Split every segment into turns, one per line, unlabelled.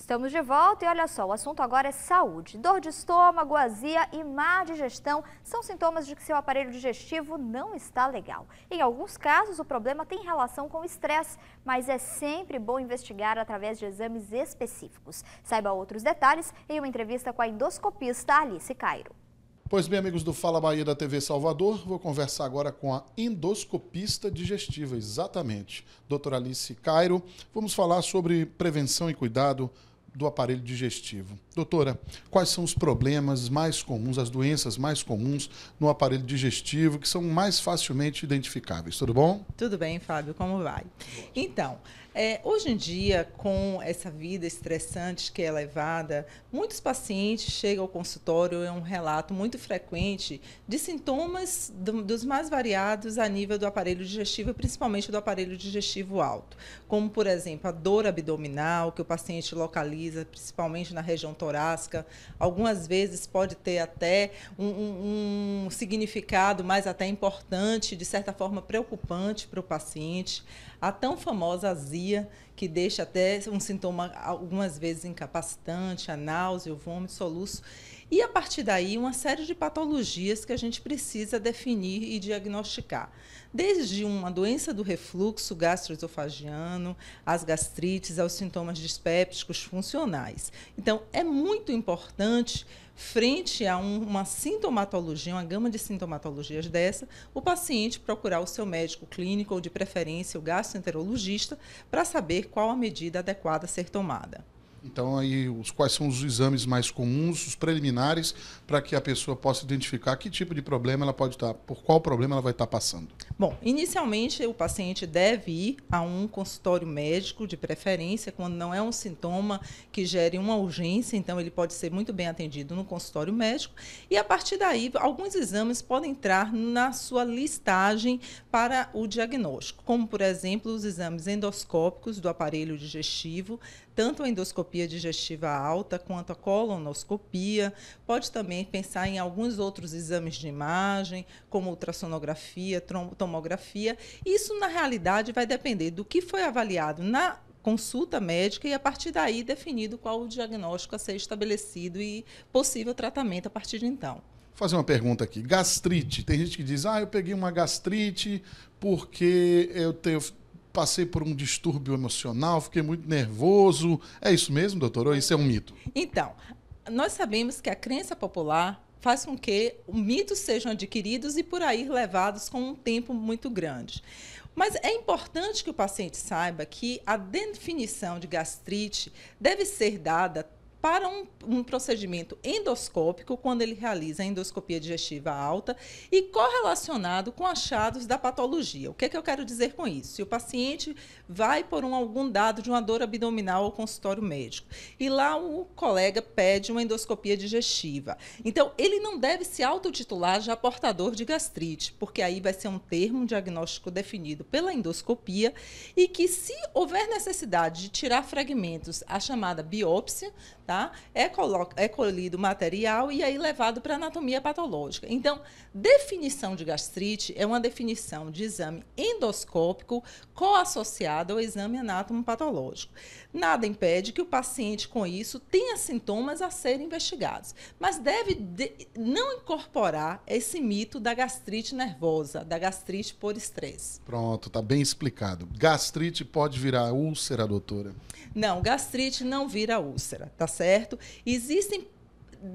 Estamos de volta e olha só, o assunto agora é saúde. Dor de estômago, azia e má digestão são sintomas de que seu aparelho digestivo não está legal. Em alguns casos, o problema tem relação com o estresse, mas é sempre bom investigar através de exames específicos. Saiba outros detalhes em uma entrevista com a endoscopista Alice Cairo.
Pois bem, amigos do Fala Bahia da TV Salvador, vou conversar agora com a endoscopista digestiva, exatamente, doutora Alice Cairo. Vamos falar sobre prevenção e cuidado do aparelho digestivo. Doutora, quais são os problemas mais comuns, as doenças mais comuns no aparelho digestivo, que são mais facilmente identificáveis? Tudo bom?
Tudo bem, Fábio, como vai? Então, hoje em dia, com essa vida estressante que é levada, muitos pacientes chegam ao consultório, é um relato muito frequente de sintomas dos mais variados a nível do aparelho digestivo, principalmente do aparelho digestivo alto, como, por exemplo, a dor abdominal, que o paciente localiza principalmente na região torácica. Algumas vezes pode ter até um significado mais até importante, de certa forma preocupante para o paciente. A tão famosa azia, que deixa até um sintoma algumas vezes incapacitante, a náusea, o vômito, soluço. E a partir daí, uma série de patologias que a gente precisa definir e diagnosticar. Desde uma doença do refluxo gastroesofagiano, as gastrites, aos sintomas dispépticos funcionais. Então, é muito importante, frente a uma sintomatologia, uma gama de sintomatologias dessa, o paciente procurar o seu médico clínico ou, de preferência, o gastroenterologista, para saber qual a medida adequada a ser tomada.
Então, aí, quais são os exames mais comuns, os preliminares, para que a pessoa possa identificar que tipo de problema ela pode estar, por qual problema ela vai estar passando?
Bom, inicialmente o paciente deve ir a um consultório médico, de preferência, quando não é um sintoma que gere uma urgência, então ele pode ser muito bem atendido no consultório médico, e a partir daí alguns exames podem entrar na sua listagem para o diagnóstico, como, por exemplo, os exames endoscópicos do aparelho digestivo, tanto a endoscopia digestiva alta quanto a colonoscopia. Pode também pensar em alguns outros exames de imagem, como ultrassonografia, tomografia. Isso, na realidade, vai depender do que foi avaliado na consulta médica e, a partir daí, definido qual o diagnóstico a ser estabelecido e possível tratamento a partir de então.
Vou fazer uma pergunta aqui. Gastrite. Tem gente que diz, eu peguei uma gastrite porque passei por um distúrbio emocional, fiquei muito nervoso. É isso mesmo, doutor? Ou isso é um mito?
Então, nós sabemos que a crença popular faz com que mitos sejam adquiridos e por aí levados com um tempo muito grande. Mas é importante que o paciente saiba que a definição de gastrite deve ser dada para um procedimento endoscópico, quando ele realiza a endoscopia digestiva alta e correlacionado com achados da patologia. O que é que eu quero dizer com isso? Se o paciente vai por algum dado de uma dor abdominal ao consultório médico e lá o colega pede uma endoscopia digestiva, então ele não deve se autotitular já portador de gastrite, porque aí vai ser um termo, um diagnóstico definido pela endoscopia e que, se houver necessidade de tirar fragmentos, a chamada biópsia, é colhido o material e aí levado para a anatomia patológica. Então, definição de gastrite é uma definição de exame endoscópico coassociado ao exame anatomopatológico. Nada impede que o paciente, com isso, tenha sintomas a serem investigados, mas deve não incorporar esse mito da gastrite nervosa, da gastrite por estresse.
Pronto, está bem explicado. Gastrite pode virar úlcera, doutora?
Não, gastrite não vira úlcera, tá certo? Existem,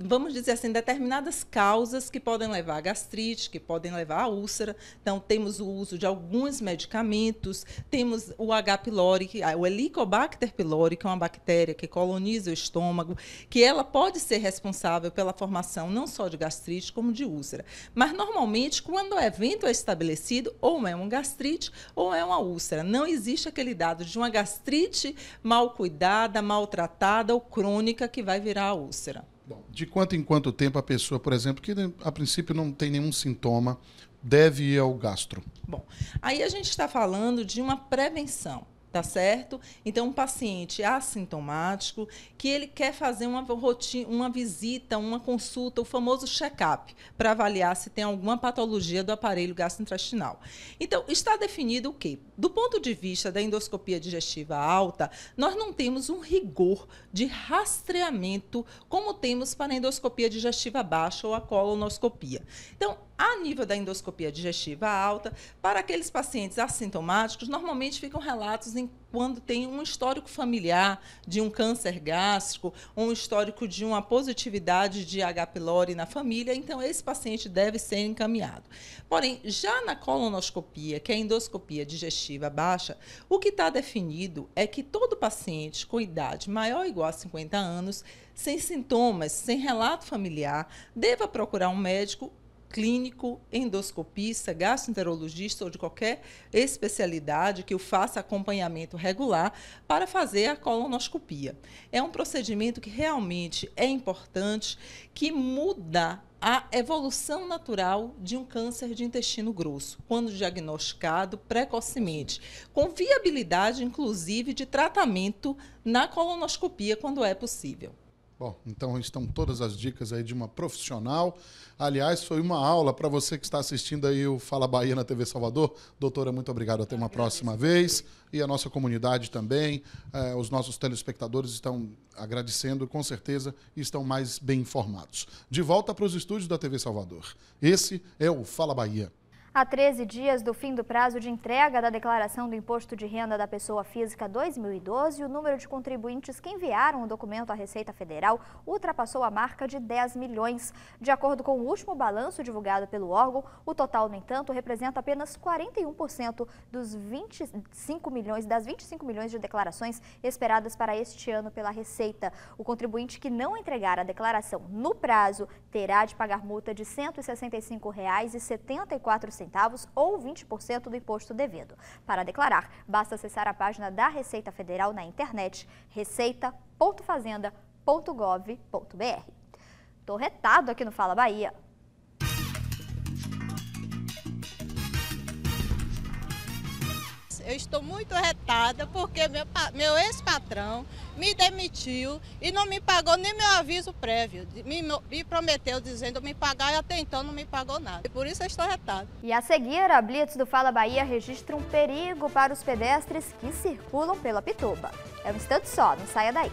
vamos dizer assim, determinadas causas que podem levar a gastrite, que podem levar a úlcera. Então, temos o uso de alguns medicamentos, temos o H. pylori, o Helicobacter pylori, que é uma bactéria que coloniza o estômago, que ela pode ser responsável pela formação não só de gastrite, como de úlcera. Mas, normalmente, quando o evento é estabelecido, ou é uma gastrite ou é uma úlcera. Não existe aquele dado de uma gastrite mal cuidada, maltratada ou crônica que vai virar a úlcera.
Bom, de quanto em quanto tempo a pessoa, por exemplo, que a princípio não tem nenhum sintoma, deve ir ao gastro?
Bom, aí a gente está falando de uma prevenção. Tá certo? Então, um paciente assintomático que ele quer fazer uma rotina, uma visita, uma consulta, o famoso check-up, para avaliar se tem alguma patologia do aparelho gastrointestinal. Então, está definido o quê? Do ponto de vista da endoscopia digestiva alta, nós não temos um rigor de rastreamento como temos para a endoscopia digestiva baixa ou a colonoscopia. Então, a nível da endoscopia digestiva alta, para aqueles pacientes assintomáticos, normalmente ficam relatos quando tem um histórico familiar de um câncer gástrico, um histórico de uma positividade de H. pylori na família, então esse paciente deve ser encaminhado. Porém, já na colonoscopia, que é a endoscopia digestiva baixa, o que está definido é que todo paciente com idade maior ou igual a 50 anos, sem sintomas, sem relato familiar, deva procurar um médico clínico, endoscopista, gastroenterologista ou de qualquer especialidade que o faça acompanhamento regular para fazer a colonoscopia. É um procedimento que realmente é importante, que muda a evolução natural de um câncer de intestino grosso, quando diagnosticado precocemente, com viabilidade, inclusive, de tratamento na colonoscopia, quando é possível.
Bom, então estão todas as dicas aí de uma profissional. Aliás, foi uma aula para você que está assistindo aí o Fala Bahia na TV Salvador. Doutora, muito obrigado. Até uma próxima vez. E a nossa comunidade também, os nossos telespectadores estão agradecendo, com certeza, e estão mais bem informados. De volta para os estúdios da TV Salvador. Esse é o Fala Bahia.
Há 13 dias do fim do prazo de entrega da declaração do Imposto de Renda da Pessoa Física 2012, o número de contribuintes que enviaram o documento à Receita Federal ultrapassou a marca de 10 milhões. De acordo com o último balanço divulgado pelo órgão, o total, no entanto, representa apenas 41% das 25 milhões de declarações esperadas para este ano pela Receita. O contribuinte que não entregar a declaração no prazo terá de pagar multa de R$ 165,74 ou 20% do imposto devido. Para declarar, basta acessar a página da Receita Federal na internet, receita.fazenda.gov.br. Tô retado aqui no Fala Bahia.
Eu estou muito retada porque meu ex-patrão me demitiu e não me pagou nem meu aviso prévio. Me prometeu dizendo me pagar e até então não me pagou nada. E por isso eu estou retada.
E a seguir, a Blitz do Fala Bahia registra um perigo para os pedestres que circulam pela Pituba. É um instante só, não saia daí.